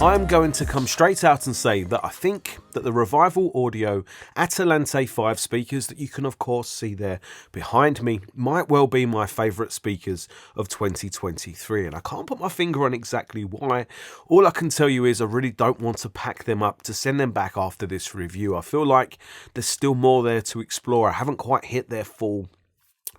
I'm going to come straight out and say that I think that the Revival Audio Atalante 5 speakers that you can of course see there behind me might well be my favourite speakers of 2023, and I can't put my finger on exactly why. All I can tell you is I really don't want to pack them up to send them back after this review. I feel like there's still more there to explore. I haven't quite hit their full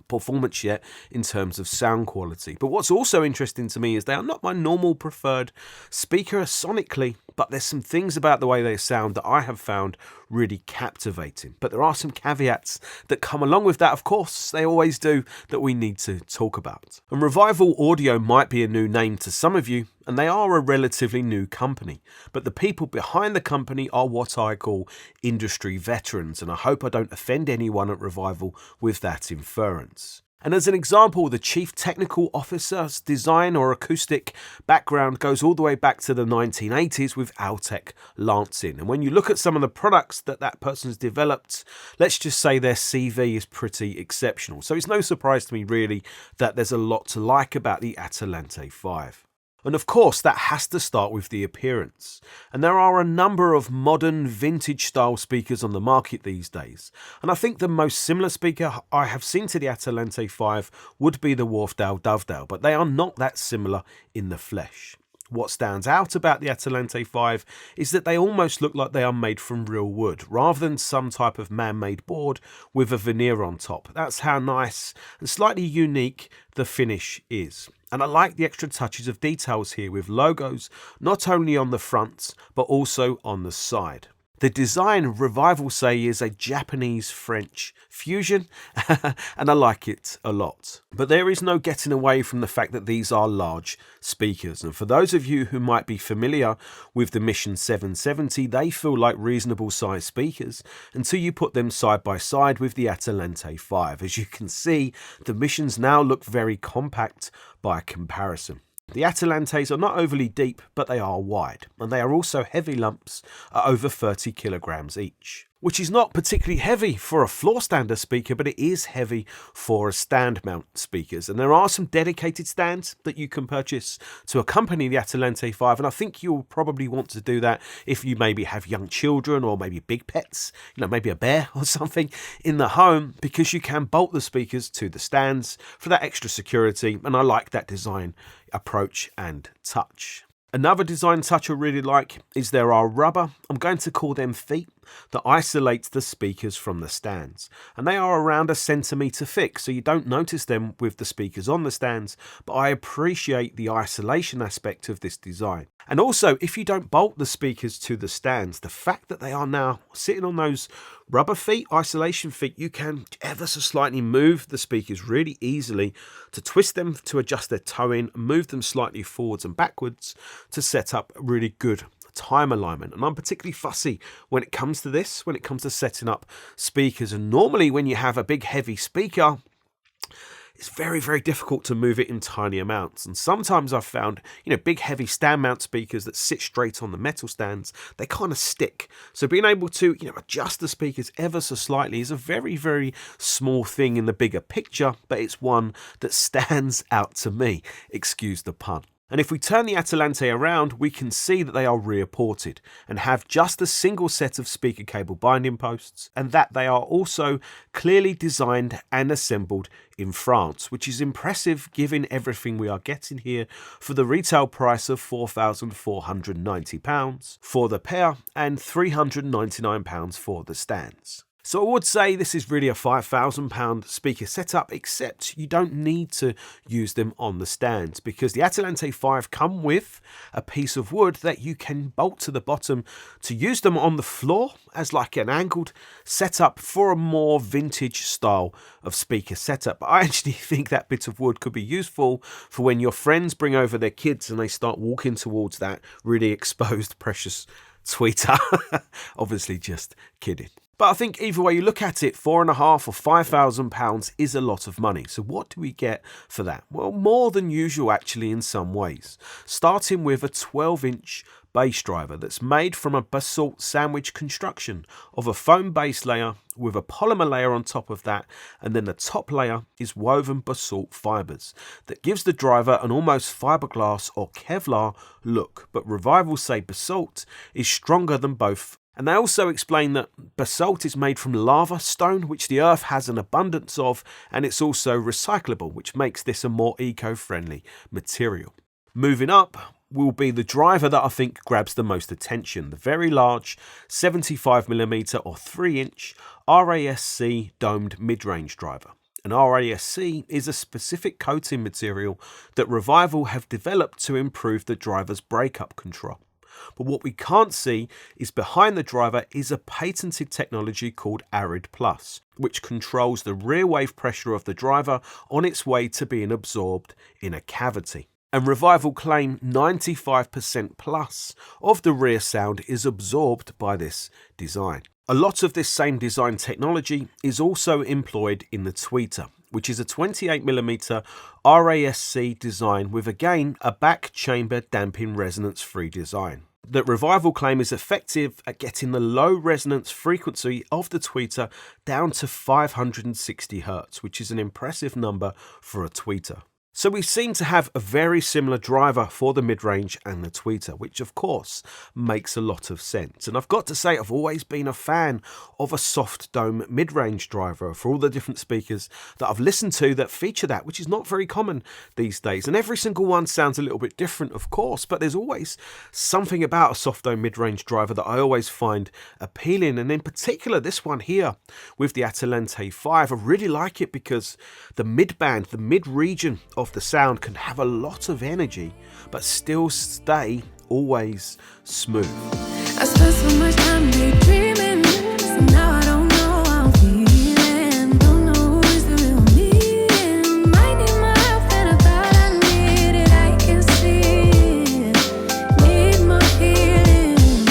performance yet in terms of sound quality. But what's also interesting to me is they are not my normal preferred speaker sonically, but there's some things about the way they sound that I have found really captivating. But there are some caveats that come along with that, of course, they always do, that we need to talk about. And Revival Audio might be a new name to some of you, and they are a relatively new company, but the people behind the company are what I call industry veterans, and I hope I don't offend anyone at Revival with that inference. And as an example, the Chief Technical Officer's design or acoustic background goes all the way back to the 1980s with Altec Lansing. And when you look at some of the products that person's developed, let's just say their CV is pretty exceptional. So it's no surprise to me really that there's a lot to like about the Atalante 5. And of course, that has to start with the appearance. And there are a number of modern vintage style speakers on the market these days. And I think the most similar speaker I have seen to the Atalante 5 would be the Wharfedale Dovedale, but they are not that similar in the flesh. What stands out about the Atalante 5 is that they almost look like they are made from real wood, rather than some type of man-made board with a veneer on top. That's how nice and slightly unique the finish is. And I like the extra touches of details here with logos, not only on the front, but also on the side. The design, Revival say, is a Japanese-French fusion, and I like it a lot. But there is no getting away from the fact that these are large speakers. And for those of you who might be familiar with the Mission 770, they feel like reasonable sized speakers until you put them side by side with the Atalante 5. As you can see, the Missions now look very compact by comparison. The Atalantes are not overly deep, but they are wide, and they are also heavy lumps at over 30 kilograms each, which is not particularly heavy for a floor stander speaker, but it is heavy for a stand mount speakers. And there are some dedicated stands that you can purchase to accompany the Atalante 5, and I think you'll probably want to do that if you maybe have young children or maybe big pets, maybe a bear or something in the home, because you can bolt the speakers to the stands for that extra security, and I like that design approach and touch. Another design touch I really like is there are rubber, I'm going to call them feet, that isolates the speakers from the stands. And they are around 1 centimetre thick, so you don't notice them with the speakers on the stands, but I appreciate the isolation aspect of this design. And also, if you don't bolt the speakers to the stands, the fact that they are now sitting on those rubber feet, isolation feet, you can ever so slightly move the speakers really easily to twist them to adjust their towing, move them slightly forwards and backwards to set up really good time alignment. And I'm particularly fussy when it comes to this, when it comes to setting up speakers. And normally when you have a big heavy speaker, it's very, very difficult to move it in tiny amounts. And sometimes I've found, big heavy stand mount speakers that sit straight on the metal stands, they kind of stick. So being able to, adjust the speakers ever so slightly is a very, very small thing in the bigger picture, but it's one that stands out to me. Excuse the pun. And if we turn the Atalante around, we can see that they are rear ported and have just a single set of speaker cable binding posts, and that they are also clearly designed and assembled in France, which is impressive given everything we are getting here for the retail price of £4,490 for the pair and £399 for the stands. So I would say this is really a £5,000 speaker setup, except you don't need to use them on the stands because the Atalante 5 come with a piece of wood that you can bolt to the bottom to use them on the floor as like an angled setup for a more vintage style of speaker setup. But I actually think that bit of wood could be useful for when your friends bring over their kids and they start walking towards that really exposed precious tweeter. Obviously just kidding. But I think either way you look at it, £4,500 or £5,000 is a lot of money. So what do we get for that? Well, more than usual actually in some ways. Starting with a 12-inch bass driver that's made from a basalt sandwich construction of a foam base layer with a polymer layer on top of that, and then the top layer is woven basalt fibers that gives the driver an almost fiberglass or Kevlar look. But Revival say basalt is stronger than both. And they also explain that basalt is made from lava stone, which the earth has an abundance of, and it's also recyclable, which makes this a more eco-friendly material. Moving up will be the driver that I think grabs the most attention, the very large 75mm or 3-inch RASC domed mid-range driver. An RASC is a specific coating material that Revival have developed to improve the driver's breakup control. But what we can't see is behind the driver is a patented technology called Arid Plus, which controls the rear wave pressure of the driver on its way to being absorbed in a cavity. And Revival claim 95% plus of the rear sound is absorbed by this design. A lot of this same design technology is also employed in the tweeter, which is a 28mm RASC design with again a back chamber damping resonance free design that Revival claim is effective at getting the low resonance frequency of the tweeter down to 560 Hz, which is an impressive number for a tweeter. So we seem to have a very similar driver for the mid-range and the tweeter, which of course makes a lot of sense. And I've got to say, I've always been a fan of a soft dome mid-range driver for all the different speakers that I've listened to that feature that, which is not very common these days. And every single one sounds a little bit different, of course, but there's always something about a soft dome mid-range driver that I always find appealing. And in particular, this one here with the Atalante 5, I really like it because the mid-band, the mid-region of the sound can have a lot of energy but still stay always smooth. I spent so much time daydreaming, so now I don't know how I'm feeling. Don't know who is the real me. Might need my help and I thought I needed. I can see it. Need more healing,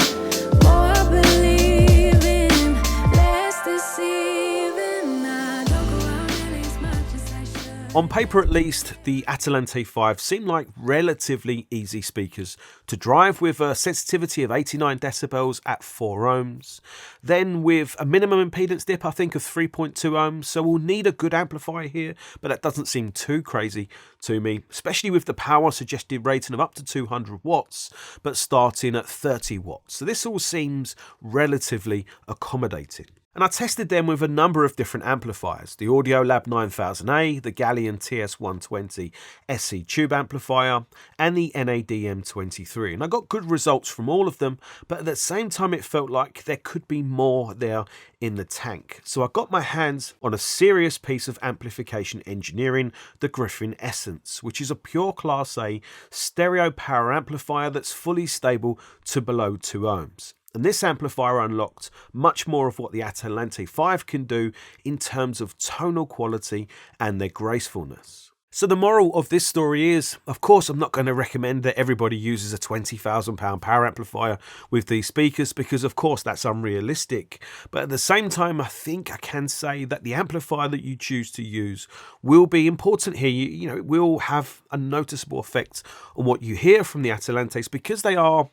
more believing, less deceiving. I don't go out nearly as much as I should. On paper at least, the Atalante 5 seem like relatively easy speakers to drive with a sensitivity of 89 decibels at 4 ohms. Then with a minimum impedance dip, I think of 3.2 ohms, so we'll need a good amplifier here, but that doesn't seem too crazy to me, especially with the power suggested rating of up to 200 watts, but starting at 30 watts. So this all seems relatively accommodating. And I tested them with a number of different amplifiers, the Audiolab 9000A, the Galleon TS120 SE tube amplifier, and the NADM23. And I got good results from all of them, but at the same time it felt like there could be more there in the tank. So I got my hands on a serious piece of amplification engineering, the Griffin Essence, which is a pure Class A stereo power amplifier that's fully stable to below 2 ohms. And this amplifier unlocked much more of what the Atalante 5 can do in terms of tonal quality and their gracefulness. So the moral of this story is, of course, I'm not going to recommend that everybody uses a £20,000 power amplifier with these speakers because, of course, that's unrealistic. But at the same time, I think I can say that the amplifier that you choose to use will be important here. You know, it will have a noticeable effect on what you hear from the Atalantes because they are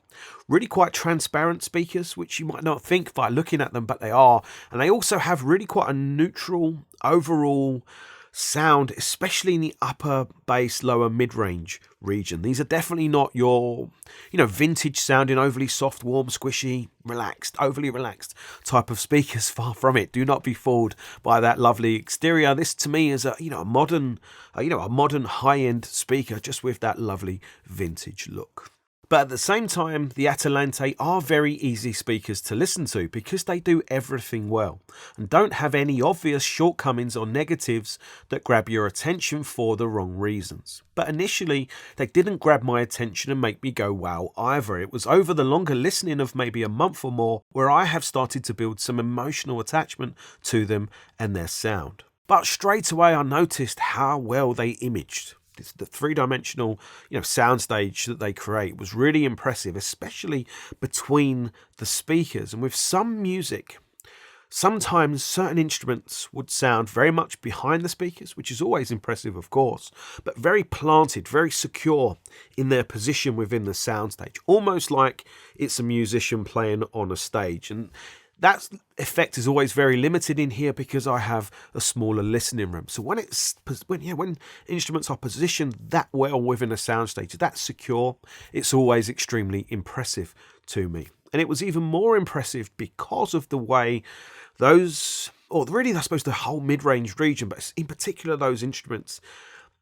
really quite transparent speakers, which you might not think by looking at them, but they are. And they also have really quite a neutral overall sound, especially in the upper bass, lower mid-range region. These are definitely not your, vintage sounding, overly soft, warm, squishy, relaxed, overly relaxed type of speakers. Far from it. Do not be fooled by that lovely exterior. This to me is a modern high-end speaker just with that lovely vintage look. But at the same time, the Atalante are very easy speakers to listen to because they do everything well and don't have any obvious shortcomings or negatives that grab your attention for the wrong reasons. But initially, they didn't grab my attention and make me go wow either. It was over the longer listening of maybe a month or more where I have started to build some emotional attachment to them and their sound. But straight away I noticed how well they imaged. The three-dimensional, soundstage that they create was really impressive, especially between the speakers. And with some music Sometimes certain instruments would sound very much behind the speakers, which is always impressive, of course, but very planted, very secure in their position within the soundstage, almost like it's a musician playing on a stage. And that effect is always very limited in here because I have a smaller listening room. So when instruments are positioned that well within a soundstage, that secure, it's always extremely impressive to me. And it was even more impressive because of the way those, or really I suppose the whole mid-range region, but in particular those instruments,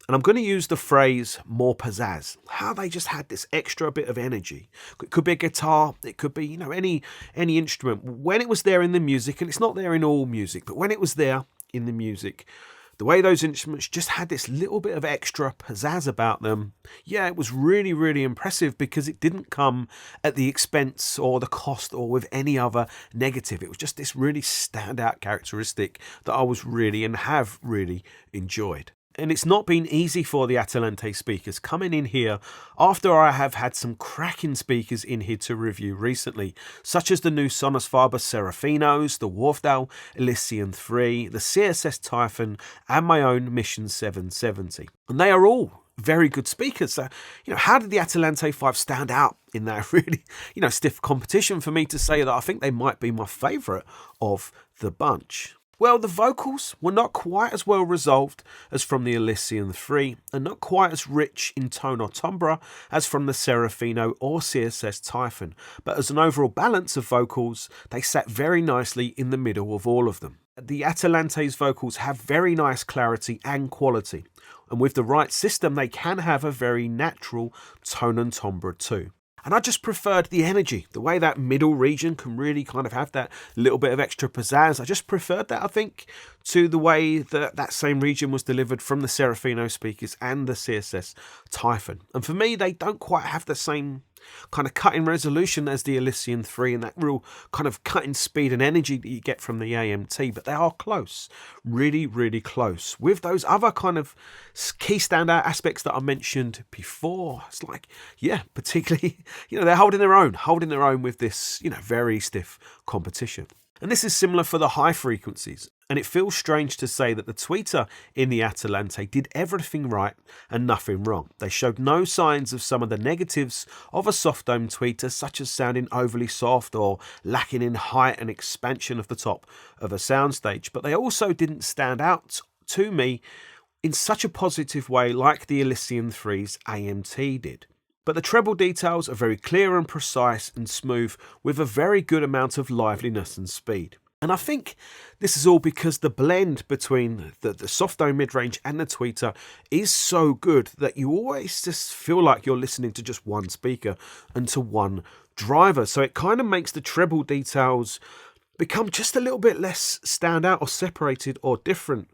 and I'm going to use the phrase more pizzazz, how they just had this extra bit of energy. It could be a guitar, it could be, any instrument. When it was there in the music, and it's not there in all music, but when it was there in the music, the way those instruments just had this little bit of extra pizzazz about them, yeah, it was really, really impressive because it didn't come at the expense or the cost or with any other negative. It was just this really standout characteristic that I was really and have really enjoyed. And it's not been easy for the Atalante speakers coming in here after I have had some cracking speakers in here to review recently, such as the new Sonos Faber Serafinos, the Wharfdale Elysian 3, the CSS Typhon, and my own Mission 770. And they are all very good speakers. So, how did the Atalante 5 stand out in that really, stiff competition for me to say that I think they might be my favourite of the bunch? Well, the vocals were not quite as well resolved as from the Elysian 3, and not quite as rich in tone or timbre as from the Serafino or CSS Typhon, but as an overall balance of vocals, they sat very nicely in the middle of all of them. The Atalante's vocals have very nice clarity and quality, and with the right system they can have a very natural tone and timbre too. And I just preferred the energy, the way that middle region can really kind of have that little bit of extra pizzazz. I just preferred that, I think, to the way that same region was delivered from the Serafino speakers and the CSS Typhon. And for me, they don't quite have the same kind of cutting resolution as the Elysian 3 and that real kind of cutting speed and energy that you get from the AMT, but they are close, really, really close. With those other kind of key standout aspects that I mentioned before, it's like, yeah, particularly, they're holding their own with this, very stiff competition. And this is similar for the high frequencies. And it feels strange to say that the tweeter in the Atalante did everything right and nothing wrong. They showed no signs of some of the negatives of a soft dome tweeter, such as sounding overly soft or lacking in height and expansion of the top of a soundstage. But they also didn't stand out to me in such a positive way like the Elysian 3's AMT did. But the treble details are very clear and precise and smooth with a very good amount of liveliness and speed. And I think this is all because the blend between the soft dome mid-range and the tweeter is so good that you always just feel like you're listening to just one speaker and to one driver. So it kind of makes the treble details become just a little bit less stand out or separated or different,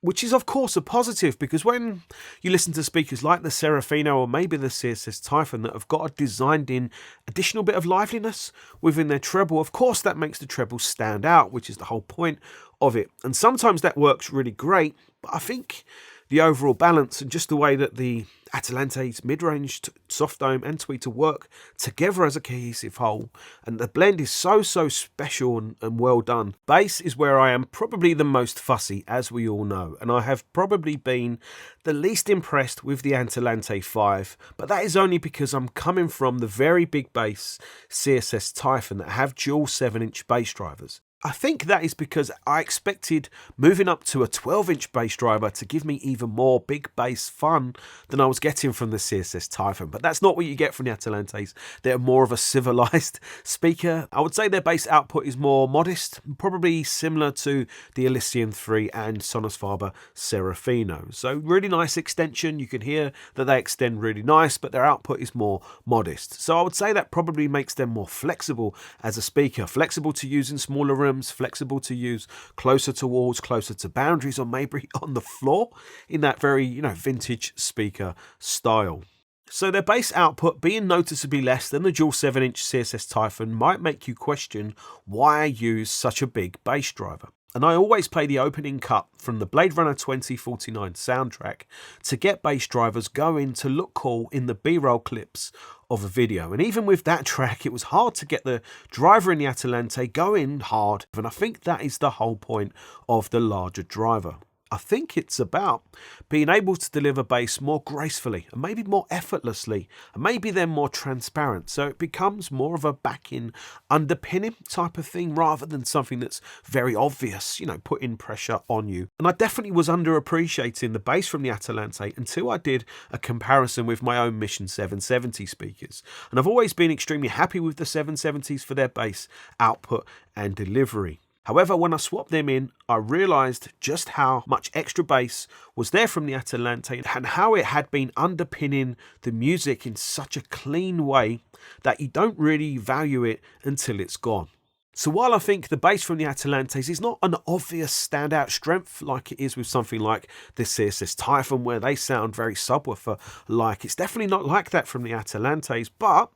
which is of course a positive, because when you listen to speakers like the Serafino or maybe the CSS Typhon that have got a designed in additional bit of liveliness within their treble, of course that makes the treble stand out, which is the whole point of it. And sometimes that works really great, but I think the overall balance and just the way that the Atalante's mid-range, soft dome and tweeter work together as a cohesive whole, and the blend is so special and well done. Bass is where I am probably the most fussy, as we all know, and I have probably been the least impressed with the Atalante 5, but that is only because I'm coming from the very big bass CSS Typhon that have dual 7-inch bass drivers. I think that is because I expected moving up to a 12-inch bass driver to give me even more big bass fun than I was getting from the CSS Typhon. But that's not what you get from the Atalantes. They're more of a civilized speaker. I would say their bass output is more modest, probably similar to the Elysian 3 and Sonos Faber Serafino. So really nice extension. You can hear that they extend really nice, but their output is more modest. So I would say that probably makes them more flexible as a speaker, flexible to use in smaller rooms, flexible to use closer to walls, closer to boundaries, or maybe on the floor in that very, vintage speaker style. So their bass output being noticeably less than the dual 7-inch CSS Typhon might make you question why I use such a big bass driver. And I always play the opening cut from the Blade Runner 2049 soundtrack to get bass drivers going to look cool in the B-roll clips of a video. And even with that track, it was hard to get the driver in the Atalante going hard. And I think that is the whole point of the larger driver. I think it's about being able to deliver bass more gracefully and maybe more effortlessly and maybe then more transparent. So it becomes more of a backing underpinning type of thing rather than something that's very obvious, putting pressure on you. And I definitely was underappreciating the bass from the Atalante until I did a comparison with my own Mission 770 speakers. And I've always been extremely happy with the 770s for their bass output and delivery. However, when I swapped them in, I realised just how much extra bass was there from the Atalante and how it had been underpinning the music in such a clean way that you don't really value it until it's gone. So while I think the bass from the Atalantes is not an obvious standout strength like it is with something like the CSS Typhon where they sound very subwoofer-like, it's definitely not like that from the Atalantes, but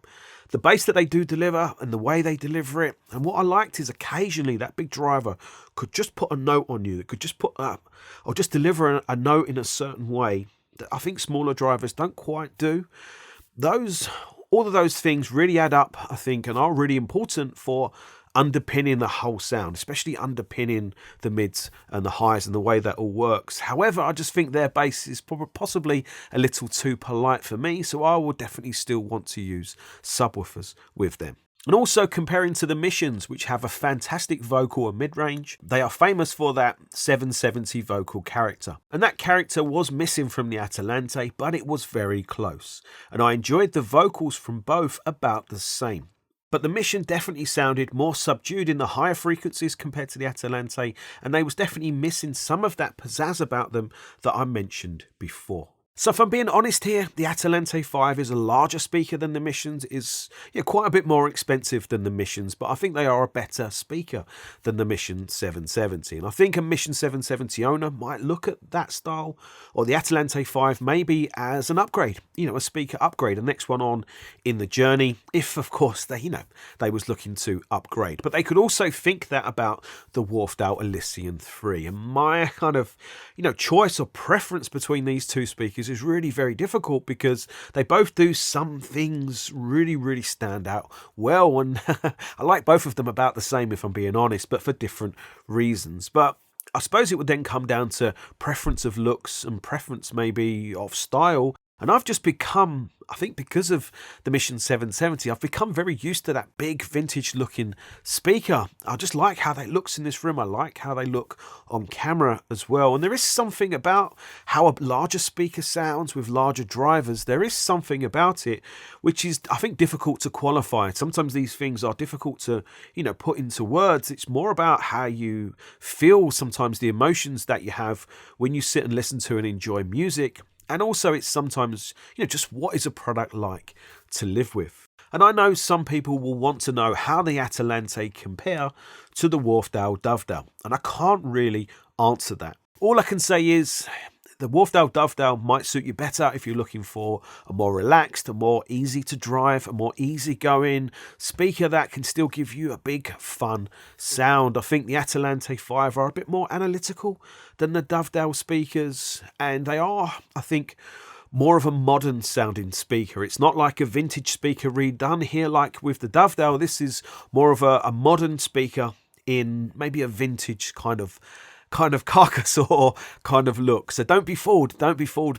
the bass that they do deliver and the way they deliver it, and what I liked is occasionally that big driver could just put a note on you, that could just put up or just deliver a note in a certain way that I think smaller drivers don't quite do. All of those things really add up, I think, and are really important for underpinning the whole sound, especially underpinning the mids and the highs and the way that all works. However, I just think their bass is possibly a little too polite for me, so I would definitely still want to use subwoofers with them. And also comparing to the Missions, which have a fantastic vocal and mid-range, they are famous for that 770 vocal character. And that character was missing from the Atalante, but it was very close. And I enjoyed the vocals from both about the same. But the Mission definitely sounded more subdued in the higher frequencies compared to the Atalante, and they was definitely missing some of that pizzazz about them that I mentioned before. So if I'm being honest here, the Atalante 5 is a larger speaker than the Missions, is quite a bit more expensive than the Missions, but I think they are a better speaker than the Mission 770. And I think a Mission 770 owner might look at that style, or the Atalante 5 maybe as an upgrade, a speaker upgrade, a next one on in the journey, if of course they was looking to upgrade. But they could also think that about the Wharfedale Elysian 3. And my kind of, choice or preference between these two speakers is really very difficult because they both do some things really, really stand out well, and I like both of them about the same if I'm being honest, but for different reasons. But I suppose it would then come down to preference of looks and preference maybe of style. And I've just become, I think because of the Mission 770, I've become very used to that big vintage looking speaker. I just like how they looks in this room. I like how they look on camera as well. And there is something about how a larger speaker sounds with larger drivers. There is something about it which is, I think, difficult to qualify. Sometimes these things are difficult to, put into words. It's more about how you feel sometimes, the emotions that you have when you sit and listen to and enjoy music. And also it's sometimes, just what is a product like to live with? And I know some people will want to know how the Atalante compare to the Wharfedale Dovedale. And I can't really answer that. All I can say is the Wharfedale Dovedale might suit you better if you're looking for a more relaxed, a more easy to drive, a more easygoing speaker that can still give you a big fun sound. I think the Atalante 5 are a bit more analytical than the Dovedale speakers, and they are, I think, more of a modern sounding speaker. It's not like a vintage speaker redone here like with the Dovedale. This is more of a modern speaker in maybe a vintage kind of carcass or kind of look. So don't be fooled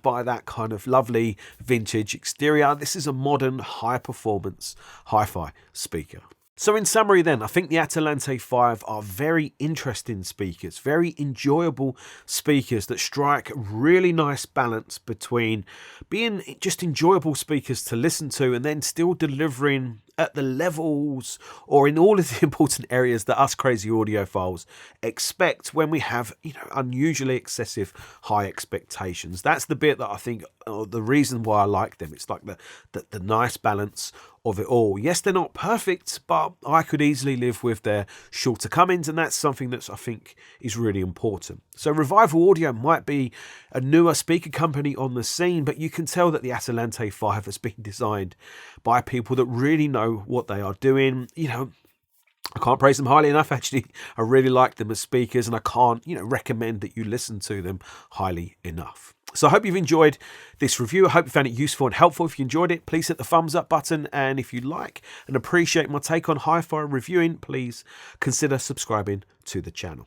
by that kind of lovely vintage exterior. This is a modern high performance hi-fi speaker. So in summary then, I think the Atalante 5 are very interesting speakers, very enjoyable speakers that strike really nice balance between being just enjoyable speakers to listen to and then still delivering at the levels or in all of the important areas that us crazy audiophiles expect when we have, unusually excessive high expectations. That's the bit that I think, the reason why I like them. It's like the nice balance of it all. Yes, they're not perfect, but I could easily live with their shortcomings, and that's something that I think is really important. So Revival Audio might be a newer speaker company on the scene, but you can tell that the Atalante 5 has been designed by people that really know what they are doing. I can't praise them highly enough. Actually, I really like them as speakers, and I can't, recommend that you listen to them highly enough. So I hope you've enjoyed this review. I hope you found it useful and helpful. If you enjoyed it, please hit the thumbs up button. And if you like and appreciate my take on hi-fi reviewing, please consider subscribing to the channel.